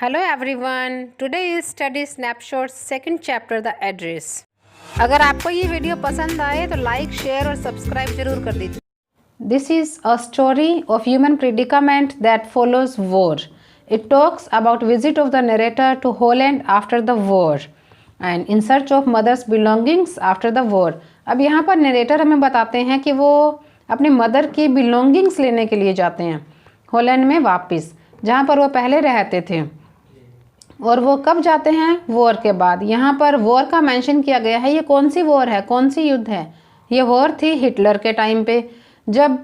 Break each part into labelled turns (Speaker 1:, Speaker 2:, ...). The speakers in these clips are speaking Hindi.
Speaker 1: Hello everyone. Today is study snapshots second chapter the address. अगर आपको ये वीडियो पसंद आए तो लाइक शेयर और सब्सक्राइब जरूर कर दीजिए. This is a story of human predicament that follows war. It talks about visit of the narrator to Holland after the war and in search of mother's belongings after the war. अब यहाँ पर नरेटर हमें बताते हैं कि वो अपनी मदर की बिलोंगिंग्स लेने के लिए जाते हैं हॉलैंड में वापस, जहाँ पर वो पहले रहते थे. और वो कब जाते हैं? वॉर के बाद. यहाँ पर वॉर का मेंशन किया गया है. ये कौन सी वॉर है, कौन सी युद्ध है? ये वॉर थी हिटलर के टाइम पे, जब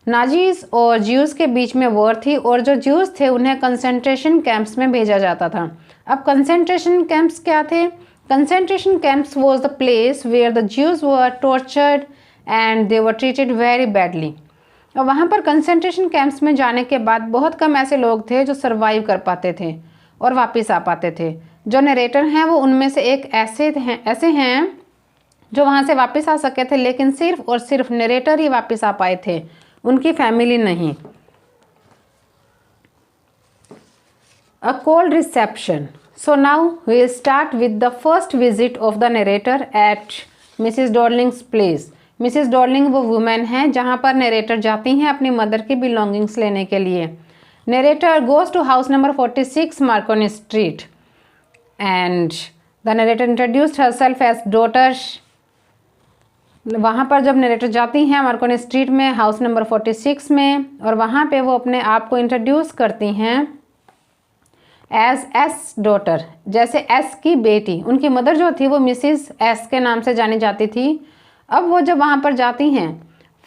Speaker 1: नाजीज और ज्यूज़ के बीच में वॉर थी और जो ज्यूज़ थे उन्हें कंसंट्रेशन कैंप्स में भेजा जाता था. अब कंसंट्रेशन कैंप्स क्या थे? Concentration camps was the place where the Jews were tortured and they were treated very badly. और वहाँ पर कंसंट्रेशन कैंप्स में जाने के बाद बहुत कम ऐसे लोग थे जो सर्वाइव कर पाते थे और वापस आ पाते थे. जो नरेटर हैं वो उनमें से एक ऐसे हैं जो वहाँ से वापस आ सके थे, लेकिन सिर्फ और सिर्फ नरेटर ही वापस आ पाए थे, उनकी फैमिली नहीं. A cold reception. So now we start with the first visit of the narrator at Mrs Darling's place. Mrs Darling वो वुमेन हैं जहाँ पर नरेटर जाती हैं अपनी मदर की बिलोंगिंग्स लेने के लिए. Narrator goes to house number 46 Marconi Street and the narrator introduced herself as daughter. वहाँ पर जब नरेटर जाती हैं मार्कोनी स्ट्रीट में हाउस नंबर 46 में, और वहाँ पे वो अपने आप को इंट्रोड्यूस करती हैं एज एस डॉटर, जैसे एस की बेटी. उनकी मदर जो थी वो मिसिस एस के नाम से जानी जाती थी. अब वो जब वहाँ पर जाती हैं,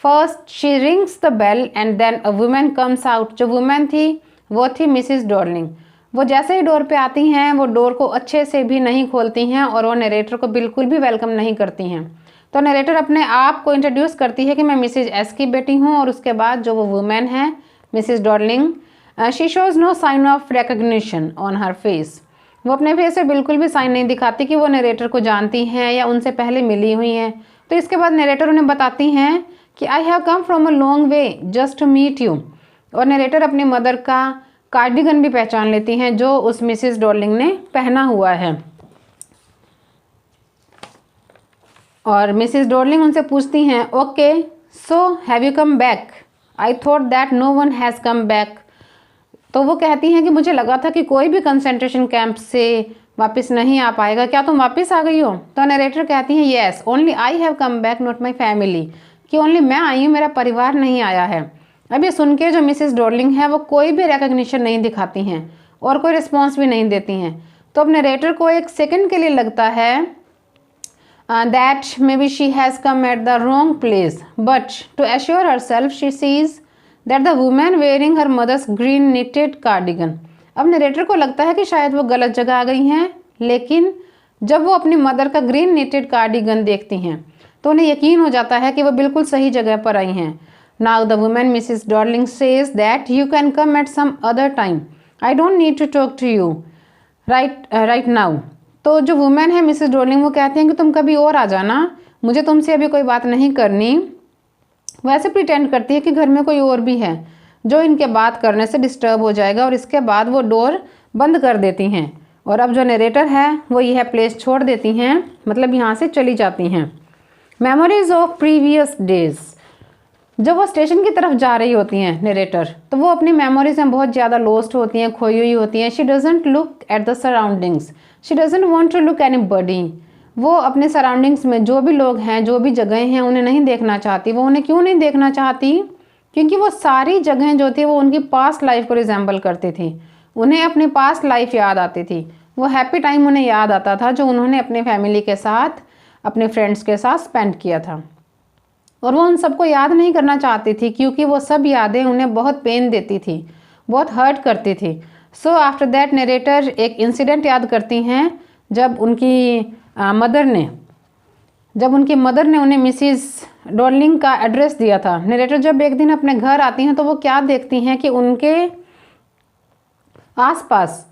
Speaker 1: first she rings the bell and then a women comes out. जो वुमेन थी वो थी मिसिस डॉर्लिंग. वो जैसे ही डोर पे आती हैं वो डोर को अच्छे से भी नहीं खोलती हैं और वो नरेटर को बिल्कुल भी वेलकम नहीं करती हैं. तो नरेटर अपने आप को इंट्रोड्यूस करती है कि मैं मिसिस एस की बेटी हूँ, और उसके बाद जो वो वुमेन है Mrs Darling, she shows no sign of recognition on her face. वो अपने फेस से बिल्कुल भी साइन नहीं दिखाती कि वो नरेटर को जानती हैं या उनसे पहले मिली हुई हैं. तो इसके बाद नरेटर उन्हें बताती हैं कि I have come from a long way just to meet you. और नरेटर अपनी मदर का कार्डिगन भी पहचान लेती हैं जो उस मिसिस डॉर्लिंग ने पहना हुआ है. और मिसिस डॉर्लिंग उनसे पूछती हैं, okay so have you come back? I thought that no one has come back. तो वो कहती हैं कि मुझे लगा था कि कोई भी कंसंट्रेशन कैंप से वापस नहीं आ पाएगा, क्या तुम वापस आ गई हो? तो नरेटर कहती हैं, yes only I have come back not my family, कि ओनली मैं आई हूँ, मेरा परिवार नहीं आया है. अब ये सुन के जो मिसिस डॉर्लिंग है वो कोई भी रिकग्निशन नहीं दिखाती हैं और कोई रिस्पॉन्स भी नहीं देती हैं. तो अब नरेटर को एक सेकंड के लिए लगता है that may be she has come at the wrong place, but to assure herself she sees that the women wearing her mother's green knitted cardigan. अब नरेटर को लगता है कि शायद वो गलत जगह आ गई हैं, लेकिन जब वो अपनी मदर का ग्रीन निटेड कार्डिगन देखती हैं तो उन्हें यकीन हो जाता है कि वो बिल्कुल सही जगह पर आई हैं. Now the women Mrs Darling says that you can come at some other time, I don't need to talk to you right now. तो जो वुमेन है मिसिस डॉर्लिंग वो कहती हैं कि तुम कभी और आ जाना, मुझे तुमसे अभी कोई बात नहीं करनी. वैसे प्रिटेंड करती है कि घर में कोई और भी है जो इनके बात करने से डिस्टर्ब हो जाएगा, और इसके बाद वो डोर बंद कर देती हैं. और अब जो नरेटर है वो यह प्लेस छोड़ देती हैं, मतलब यहाँ से चली जाती हैं. Memories of previous days. जब वो स्टेशन की तरफ जा रही होती हैं नरेटर, तो वो अपनी मेमोरीज में बहुत ज़्यादा लॉस्ट होती हैं, खोई हुई होती हैं. She doesn't look at the surroundings, she doesn't want to look anybody. वो अपने सराउंडिंग्स में जो भी लोग हैं, जो भी जगहें हैं, उन्हें नहीं देखना चाहती. वो उन्हें क्यों नहीं देखना चाहती? क्योंकि वो सारी जगहें जो थी वो उनकी पास्ट लाइफ को रिजेंबल करती थी. उन्हें अपनी पास्ट लाइफ याद आती थी. वो हैप्पी टाइम उन्हें याद आता था जो उन्होंने अपने फैमिली के साथ, अपने फ्रेंड्स के साथ स्पेंड किया था. और वो उन सबको याद नहीं करना चाहती थी क्योंकि वो सब यादें उन्हें बहुत पेन देती थी, बहुत हर्ट करती थी. सो आफ्टर दैट नरेटर एक इंसिडेंट याद करती हैं जब उनकी मदर ने उन्हें मिसिस डॉर्लिंग का एड्रेस दिया था. नरेटर जब एक दिन अपने घर आती हैं तो वो क्या देखती हैं कि उनके आसपास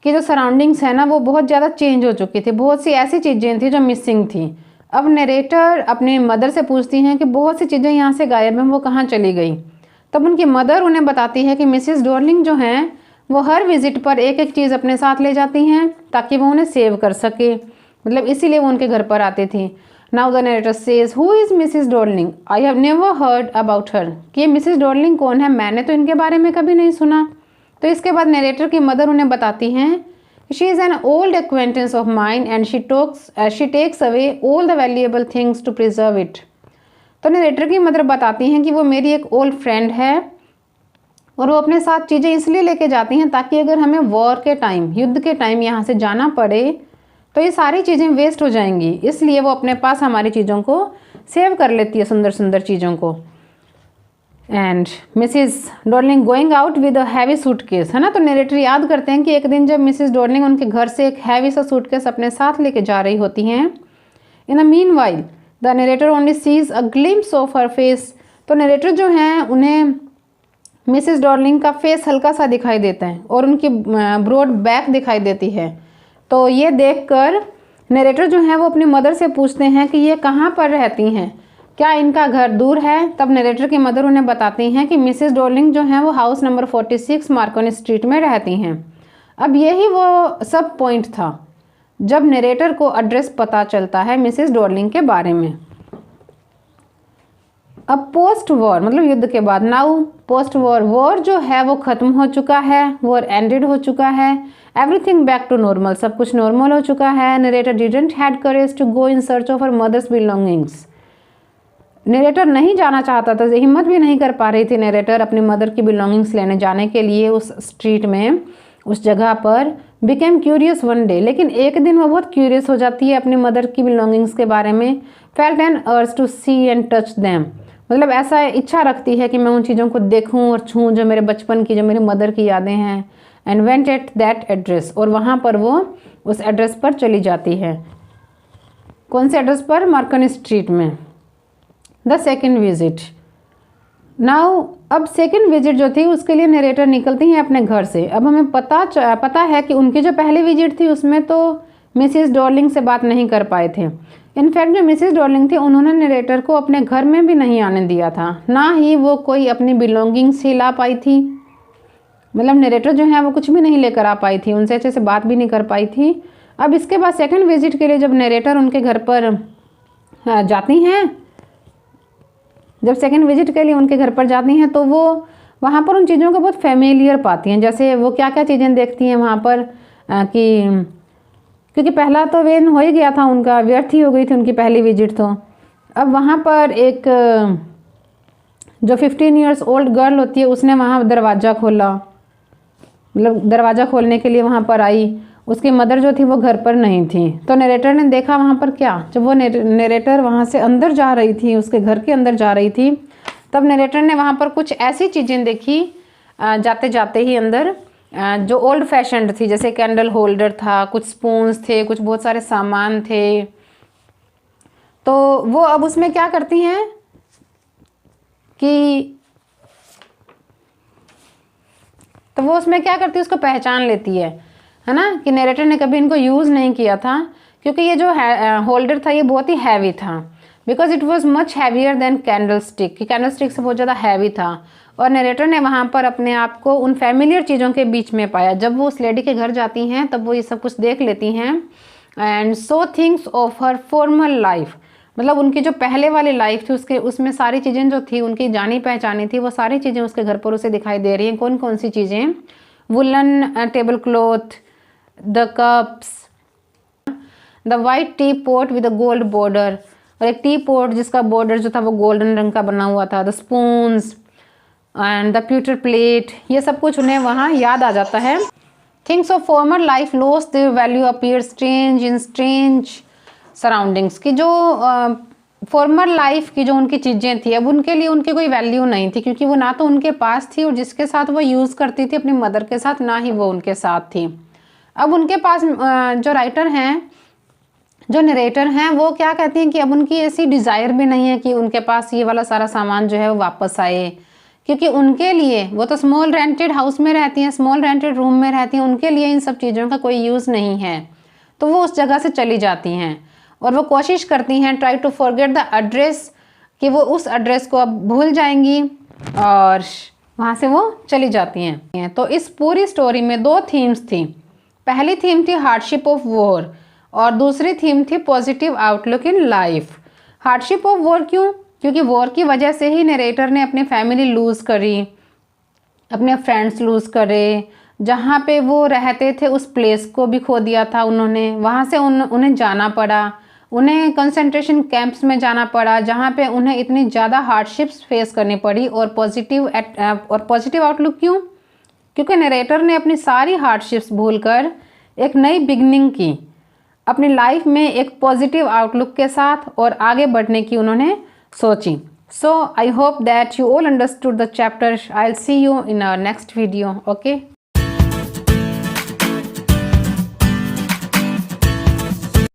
Speaker 1: की जो सराउंडिंग्स है ना वो बहुत ज़्यादा चेंज हो चुकी थी. बहुत सी ऐसी चीज़ें थी जो मिसिंग थी. अब नरेटर अपनी मदर से पूछती हैं कि बहुत सी चीज़ें यहाँ से गायब हैं, वो कहाँ चली गई? तब उनकी मदर उन्हें बताती है कि मिसिस डॉर्लिंग जो हैं वो हर विजिट पर एक एक चीज़ अपने साथ ले जाती हैं ताकि वो उन्हें सेव कर सके, मतलब इसीलिए वो उनके घर पर आती थी। Now the narrator says who is Mrs Darling, I have never heard about her, कि ये मिसिस डॉर्लिंग कौन है, मैंने तो इनके बारे में कभी नहीं सुना। तो इसके बाद नरेटर की मदर उन्हें बताती हैं she is an old acquaintance of mine and she takes away all the valuable things to preserve it. तो नरेटर की मदर बताती हैं कि वो मेरी एक ओल्ड फ्रेंड है और वो अपने साथ चीज़ें इसलिए लेके जाती हैं ताकि अगर हमें वॉर के टाइम, युद्ध के टाइम यहाँ से जाना पड़े तो ये सारी चीज़ें वेस्ट हो जाएंगी, इसलिए वो अपने पास हमारी चीज़ों को सेव कर लेती है, सुंदर सुंदर चीज़ों को। And Mrs Darling going out with a heavy suitcase, है ना। तो नरेटर याद करते हैं कि एक दिन जब मिसिस डॉर्लिंग उनके घर से एक हैवी सा सूटकेस अपने साथ लेके जा रही होती हैं। In a meanwhile the narrator only sees a glimpse of her face. तो नरेटर जो हैं उन्हें मिसिस डॉर्लिंग का फेस हल्का सा दिखाई देता है और उनकी ब्रॉड बैक दिखाई देती है। तो ये देखकर नरेटर जो है वो अपनी मदर से पूछते हैं कि ये कहाँ पर रहती हैं, क्या इनका घर दूर है। तब नरेटर की मदर उन्हें बताती हैं कि मिसिस डॉर्लिंग जो हैं वो हाउस नंबर 46 मार्कोनी स्ट्रीट में रहती हैं। अब यही वो सब पॉइंट था जब नरेटर को एड्रेस पता चलता है मिसिस डॉर्लिंग के बारे में। अब पोस्ट वॉर मतलब युद्ध के बाद, नाउ पोस्ट वॉर, वॉर जो है वो ख़त्म हो चुका है, वॉर एंडेड हो चुका है, एवरीथिंग बैक टू नॉर्मल, सब कुछ नॉर्मल हो चुका है। Narrator didn't had courage to go in search of her mother's belongings. Narrator नहीं जाना चाहता था, हिम्मत भी नहीं कर पा रही थी नरेटर अपनी मदर की बिलोंगिंग्स लेने जाने के लिए उस स्ट्रीट में, उस जगह पर। बिकेम क्यूरियस वन डे, लेकिन एक दिन वो बहुत क्यूरियस हो जाती है अपनी मदर की बिलोंगिंग्स के बारे में। Felt an urge to see and touch them, मतलब ऐसा इच्छा रखती है कि मैं उन चीज़ों को देखूं और छूं जो मेरे बचपन की, जो मेरी मदर की यादें हैं। And went at that address, और वहाँ पर वो उस एड्रेस पर चली जाती है। कौन से एड्रेस पर? मार्कोनी स्ट्रीट में। द सेकेंड विजिट, नाउ अब सेकेंड विजिट जो थी उसके लिए नरेटर निकलती हैं अपने घर से। अब हमें पता है कि उनकी जो पहली विजिट थी उसमें तो मिसिस डॉर्लिंग से बात नहीं कर पाए थे। इनफैक्ट जो मिसिस डॉर्लिंग थी उन्होंने नरेटर को अपने घर में भी नहीं आने दिया था, ना ही वो कोई अपनी बिलोंगिंग्स ही ला पाई थी। मतलब नरेटर जो है वो कुछ भी नहीं लेकर आ पाई थी, उनसे अच्छे से बात भी नहीं कर पाई थी। अब इसके बाद सेकंड विजिट के लिए जब नरेटर उनके घर पर जाती हैं, जब सेकंड विजिट के लिए उनके घर पर जाती हैं तो वो वहाँ पर उन चीज़ों को बहुत फेमिलियर पाती हैं। जैसे वो क्या क्या चीज़ें देखती हैं वहाँ पर कि क्योंकि पहला तो वेन हो ही गया था उनका, व्यर्थ ही हो गई थी उनकी पहली विजिट। तो अब वहाँ पर एक जो 15 ईयर्स ओल्ड गर्ल होती है उसने वहाँ दरवाज़ा खोला, मतलब दरवाज़ा खोलने के लिए वहाँ पर आई। उसकी मदर जो थी वो घर पर नहीं थी। तो नरेटर ने देखा वहाँ पर क्या, जब वो नरेटर वहाँ से अंदर जा रही थी, उसके घर के अंदर जा रही थी, तब नरेटर ने वहाँ पर कुछ ऐसी चीज़ें देखी जाते जाते ही अंदर जो ओल्ड फैशन्ड थी। जैसे कैंडल होल्डर था, कुछ स्पून्स थे, कुछ बहुत सारे सामान थे। तो वो अब उसमें क्या करती हैं कि तो वो उसमें क्या करती है, उसको पहचान लेती है ना, कि नरेटर ने कभी इनको यूज़ नहीं किया था क्योंकि ये जो होल्डर था ये बहुत ही हैवी था, because it was much heavier than candle stick, कि कैंडल स्टिक से बहुत ज़्यादा हैवी था। और नरेटर ने वहाँ पर अपने आप को उन फैमिलियर चीज़ों के बीच में पाया। जब वो उस लेडी के घर जाती हैं तब वो ये सब कुछ देख लेती हैं। And so things of her formal life, मतलब उनकी जो पहले वाली लाइफ थी उसमें सारी चीज़ें जो थी उनकी जानी पहचानी थी, वो सारी चीज़ें उसके घर पर उसे दिखाई दे रही हैं। कौन कौन सी चीज़ें? Woollen table cloth, the cups, the white T pot with a gold border, और एक टी पॉट जिसका बॉर्डर जो था वो गोल्डन रंग का बना हुआ था, the spoons and the pewter plate, ये सब कुछ उन्हें वहाँ याद आ जाता है। Things of former life lost their value appear strange in strange surroundings, की जो फॉर्मर लाइफ की जो उनकी चीज़ें थी अब उनके लिए उनकी कोई वैल्यू नहीं थी, क्योंकि वो ना तो उनके पास थी और जिसके साथ वो यूज़ करती थी अपनी मदर के साथ, ना ही वो उनके साथ थी। अब उनके पास जो राइटर हैं, जो नरेटर हैं, वो क्या कहती हैं कि अब उनकी ऐसी डिज़ायर भी नहीं है कि उनके पास ये वाला सारा सामान जो है वो वापस आए, क्योंकि उनके लिए वो तो स्मॉल रेंटेड हाउस में रहती हैं, स्मॉल रेंटेड रूम में रहती हैं, उनके लिए इन सब चीज़ों का कोई यूज़ नहीं है। तो वो उस जगह से चली जाती हैं और वो कोशिश करती हैं try to forget the address, कि वो उस एड्रेस को अब भूल जाएंगी और वहाँ से वो चली जाती हैं। तो इस पूरी स्टोरी में 2 थीम्स थी। पहली थीम थी हार्डशिप ऑफ वॉर और दूसरी थीम थी positive outlook in life. Hardship of war क्यों? क्योंकि वॉर की वजह से ही नरेटर ने अपनी फैमिली लूज़ करी, अपने फ्रेंड्स लूज़ करे, जहाँ पे वो रहते थे उस प्लेस को भी खो दिया था उन्होंने। वहाँ से उन्हें जाना पड़ा, उन्हें कंसंट्रेशन कैंप्स में जाना पड़ा, जहाँ पे उन्हें इतनी ज़्यादा हार्डशिप्स फेस करनी पड़ी। और पॉजिटिव आउटलुक क्यों? क्योंकि नरेटर ने अपनी सारी हार्डशिप्स भूलकर एक नई बिगनिंग की, अपनी लाइफ में एक पॉजिटिव आउटलुक के साथ और आगे बढ़ने की उन्होंने सोची। So I hope that you all understood the chapter. I'll see you in our next video. Okay.